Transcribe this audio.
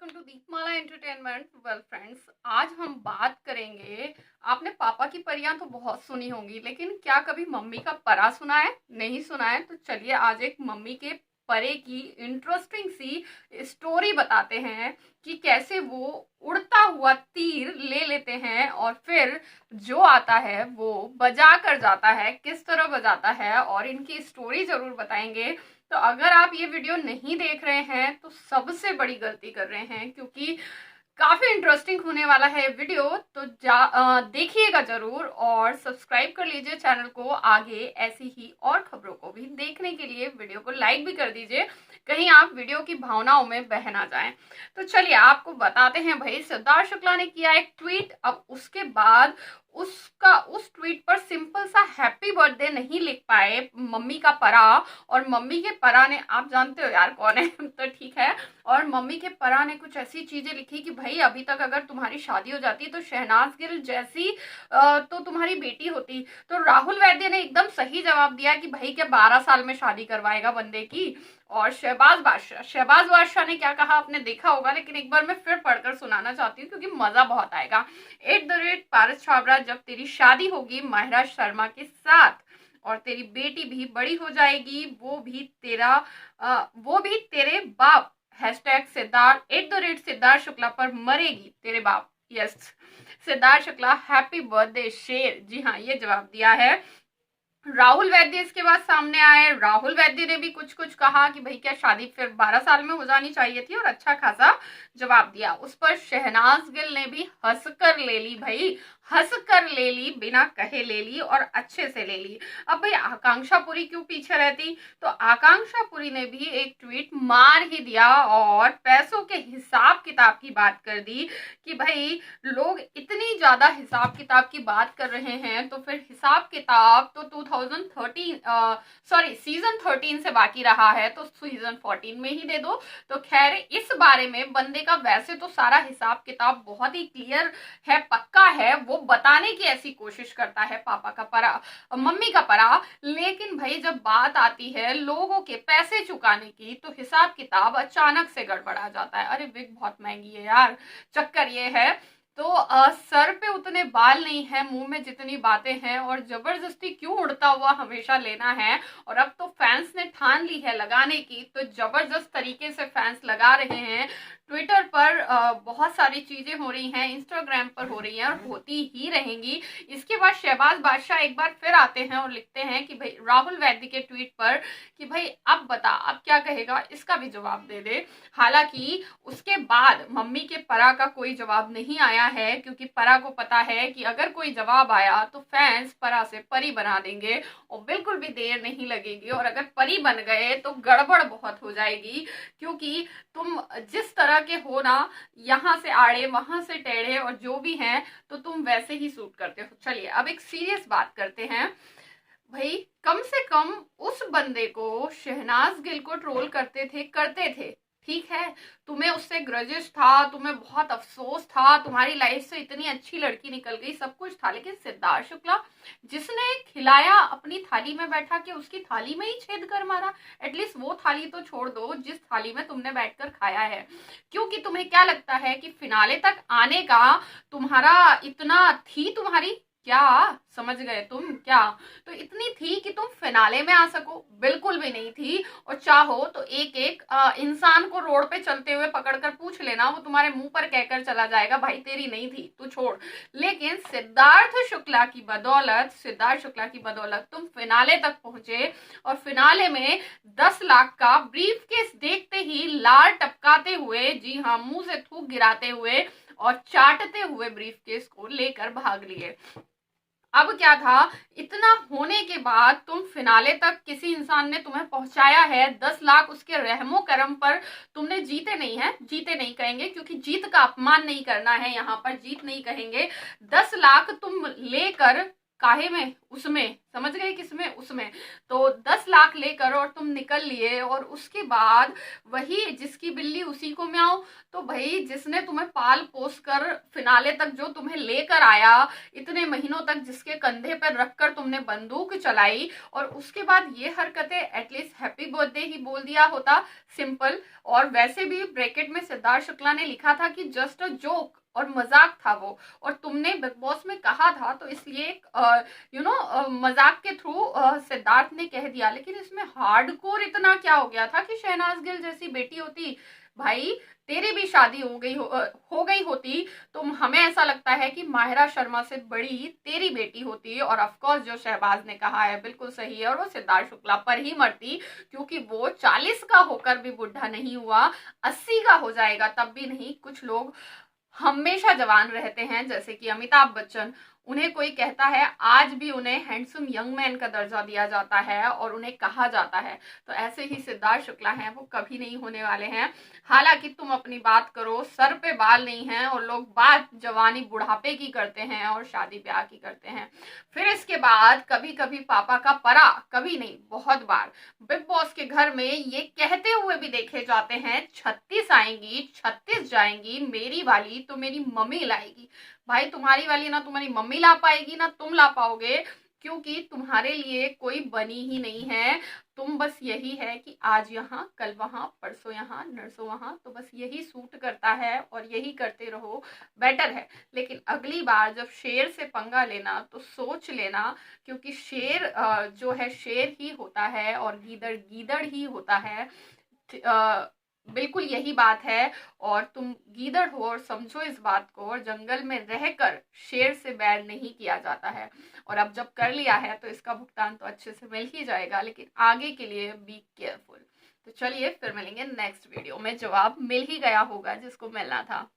Welcome to Deepmala entertainment. Well friends, आज हम बात करेंगे। आपने पापा की परियां तो बहुत सुनी होंगी, लेकिन क्या कभी मम्मी का परा सुना है? नहीं सुना है तो चलिए आज एक मम्मी के परे की इंटरेस्टिंग सी स्टोरी बताते हैं कि कैसे वो उड़ता हुआ तीर ले लेते हैं और फिर जो आता है वो बजा कर जाता है, किस तरह बजाता है, और इनकी स्टोरी जरूर बताएंगे। तो अगर आप ये वीडियो नहीं देख रहे हैं तो सबसे बड़ी गलती कर रहे हैं, क्योंकि काफी इंटरेस्टिंग होने वाला है वीडियो। तो देखिएगा जरूर और सब्सक्राइब कर लीजिए चैनल को। आगे ऐसी ही और खबरों को भी देखने के लिए वीडियो को लाइक भी कर दीजिए, कहीं आप वीडियो की भावनाओं में बह ना जाएं। तो चलिए आपको बताते हैं। भाई, सिद्धार्थ शुक्ला ने किया एक ट्वीट। अब उसके बाद उस ट्वीट पर सिंपल सा हैप्पी बर्थडे नहीं लिख पाए मम्मी का परा, और मम्मी के परा ने, आप जानते हो यार कौन है तो ठीक है। और मम्मी के परा ने कुछ ऐसी चीजें लिखी कि भाई अभी तक अगर तुम्हारी शादी हो जाती तो शहनाज गिल जैसी तो तुम्हारी बेटी होती। तो राहुल वैद्य ने एकदम सही जवाब दिया कि भाई क्या 12 साल में शादी करवाएगा बंदे की। और शहबाज बादशाह ने क्या कहा आपने देखा होगा, लेकिन एक बार मैं फिर पढ़कर सुनाना चाहती हूँ क्योंकि मजा बहुत आएगा। @पारस छाबड़ा, जब तेरी शादी होगी महाराज शर्मा के साथ और तेरी बेटी भी बड़ी हो जाएगी, वो भी तेरे बाप #सिद्धार्थ सिद्धार्थ शुक्ला पर मरेगी तेरे बाप। Yes, Siddharth Shukla happy birthday शेर। जी हाँ, ये जवाब दिया है। राहुल वैद्य इसके बाद सामने आए। राहुल वैद्य ने भी कुछ कुछ कहा कि भाई क्या शादी फिर 12 साल में हो जानी चाहिए थी, और अच्छा खासा जवाब दिया। उस पर शहनाज गिल ने भी हंसकर ले ली, भाई हंसकर ले ली, बिना कहे ले ली और अच्छे से ले ली। अब भाई आकांक्षा पुरी क्यों पीछे रहती? तो आकांक्षा पुरी ने भी एक ट्वीट मार ही दिया और पैसों के हिसाब किताब की बात कर दी कि भाई लोग इतनी ज्यादा हिसाब किताब की बात कर रहे हैं तो फिर हिसाब किताब तो सीजन 13 से बाकी रहा है, तो सीजन 14 में ही दे दो। तो खैर, इस बारे में बंदे का वैसे तो सारा हिसाब किताब बहुत ही क्लियर है, पक्का है, वो बताने की ऐसी कोशिश करता है पापा का परा, मम्मी का परा। लेकिन भाई जब बात आती है लोगों के पैसे चुकाने की तो हिसाब किताब अचानक से गड़बड़ा जाता है। अरे विग बहुत महंगी है यार, चक्कर ये है। तो सर पे उतने बाल नहीं है, मुंह में जितनी बातें हैं, और जबरदस्ती क्यों उड़ता हुआ हमेशा लेना है। और अब तो फैंस ने ठान ली है लगाने की, तो जबरदस्त तरीके से फैंस लगा रहे हैं। ट्विटर पर बहुत सारी चीजें हो रही हैं, इंस्टाग्राम पर हो रही हैं और होती ही रहेंगी। इसके बाद शहबाज बादशाह एक बार फिर आते हैं और लिखते हैं कि भाई राहुल वैद्य के ट्वीट पर कि भाई अब बता अब क्या कहेगा, इसका भी जवाब दे दे। हालांकि उसके बाद मम्मी के परा का कोई जवाब नहीं आया है, क्योंकि परा को पता है कि अगर कोई जवाब आया तो फैंस परा से परी बना देंगे और बिल्कुल भी देर नहीं लगेगी। और अगर परी बन गए तो गड़बड़ बहुत हो जाएगी, क्योंकि तुम जिस तरह के हो ना, यहाँ से आड़े वहां से टेढ़े और जो भी हैं, तो तुम वैसे ही सूट करते हो। चलिए अब एक सीरियस बात करते हैं। भाई कम से कम उस बंदे को शहनाज गिल को ट्रोल करते थे, ठीक है, तुम्हें उससे ग्रजेस था, तुम्हें बहुत अफसोस था, तुम्हारी लाइफ से इतनी अच्छी लड़की निकल गई, सब कुछ था। लेकिन सिद्धार्थ शुक्ला जिसने खिलाया अपनी थाली में बैठा के उसकी थाली में ही छेद कर मारा। एटलीस्ट वो थाली तो छोड़ दो जिस थाली में तुमने बैठकर खाया है। क्योंकि तुम्हें क्या लगता है कि फिनाले तक आने का तुम्हारा इतना थी, तुम्हारी क्या समझ गए तुम क्या? तो इतनी थी कि तुम फिनाले में आ सको? बिल्कुल भी नहीं थी। और चाहो तो एक एक इंसान को रोड पे चलते हुए पकड़कर पूछ लेना, वो तुम्हारे मुंह पर कहकर चला जाएगा भाई तेरी नहीं थी, तू छोड़। लेकिन सिद्धार्थ शुक्ला की बदौलत तुम फिनाले तक पहुंचे, और फिनाले में 10 लाख का ब्रीफ केस देखते ही लार टपकाते हुए, जी हाँ मुंह से थूक गिराते हुए और चाटते हुए ब्रीफ केस को लेकर भाग लिए। अब क्या था, इतना होने के बाद तुम फिनाले तक किसी इंसान ने तुम्हें पहुंचाया है, 10 लाख उसके रहमो करम पर तुमने जीते नहीं कहेंगे, क्योंकि जीत का अपमान नहीं करना है, यहाँ पर जीत नहीं कहेंगे। 10 लाख तुम लेकर काहे में उसमें, समझ गए किसमें, उसमें। तो 10 लाख लेकर और तुम निकल लिए, और उसके बाद वही जिसकी बिल्ली उसी को म्याऊं। तो भाई जिसने तुम्हें पाल पोस कर फिनाले तक जो तुम्हें लेकर आया, इतने महीनों तक जिसके कंधे पर रखकर तुमने बंदूक चलाई, और उसके बाद ये हरकतें, एटलीस्ट हैप्पी बर्थडे ही बोल दिया होता, सिंपल। और वैसे भी ब्रैकेट में सिद्धार्थ शुक्ला ने लिखा था कि जस्ट अ जोक, और मजाक था वो, और तुमने बिग बॉस में कहा था, तो इसलिए मजाक के थ्रू सिद्धार्थ ने कह दिया। लेकिन इसमें हार्डकोर इतना क्या हो गया था कि शहनाज गिल जैसी बेटी होती, भाई तेरी भी शादी हो गई होती, तो हमें ऐसा लगता है कि माहिरा शर्मा से बड़ी तेरी बेटी होती, और ऑफ कोर्स जो शहबाज ने कहा है बिल्कुल सही है, और वो सिद्धार्थ शुक्ला पर ही मरती, क्योंकि वो 40 का होकर भी बुढ़ा नहीं हुआ, 80 का हो जाएगा तब भी नहीं। कुछ लोग हमेशा जवान रहते हैं, जैसे कि अमिताभ बच्चन, उन्हें कोई कहता है, आज भी उन्हें हैंडसम यंग मैन का दर्जा दिया जाता है और उन्हें कहा जाता है। तो ऐसे ही सिद्धार्थ शुक्ला हैं, वो कभी नहीं होने वाले हैं। हालांकि तुम अपनी बात करो, सर पे बाल नहीं है, और लोग बात जवानी बुढ़ापे की करते हैं और शादी ब्याह की करते हैं। फिर इसके बाद कभी कभी पापा का परा, कभी नहीं बहुत बार बिग बॉस के घर में ये कहते हुए भी देखे जाते हैं, 36 आएंगी 36 जाएंगी, मेरी वाली तो मेरी मम्मी लाएगी। भाई तुम्हारी वाली ना तुम्हारी मम्मी ला पाएगी ना तुम ला पाओगे, क्योंकि तुम्हारे लिए कोई बनी ही नहीं है। तुम बस यही है कि आज यहाँ कल वहां, परसों यहाँ नरसों वहां, तो बस यही सूट करता है और यही करते रहो, बेटर है। लेकिन अगली बार जब शेर से पंगा लेना तो सोच लेना, क्योंकि शेर जो है शेर ही होता है, और गीदड़ गीदड़ ही होता है। बिल्कुल यही बात है, और तुम गीदड़ हो और समझो इस बात को, और जंगल में रहकर शेर से बैर नहीं किया जाता है, और अब जब कर लिया है तो इसका भुगतान तो अच्छे से मिल ही जाएगा, लेकिन आगे के लिए बी केयरफुल। तो चलिए फिर मिलेंगे नेक्स्ट वीडियो में, जवाब मिल ही गया होगा जिसको मिलना था।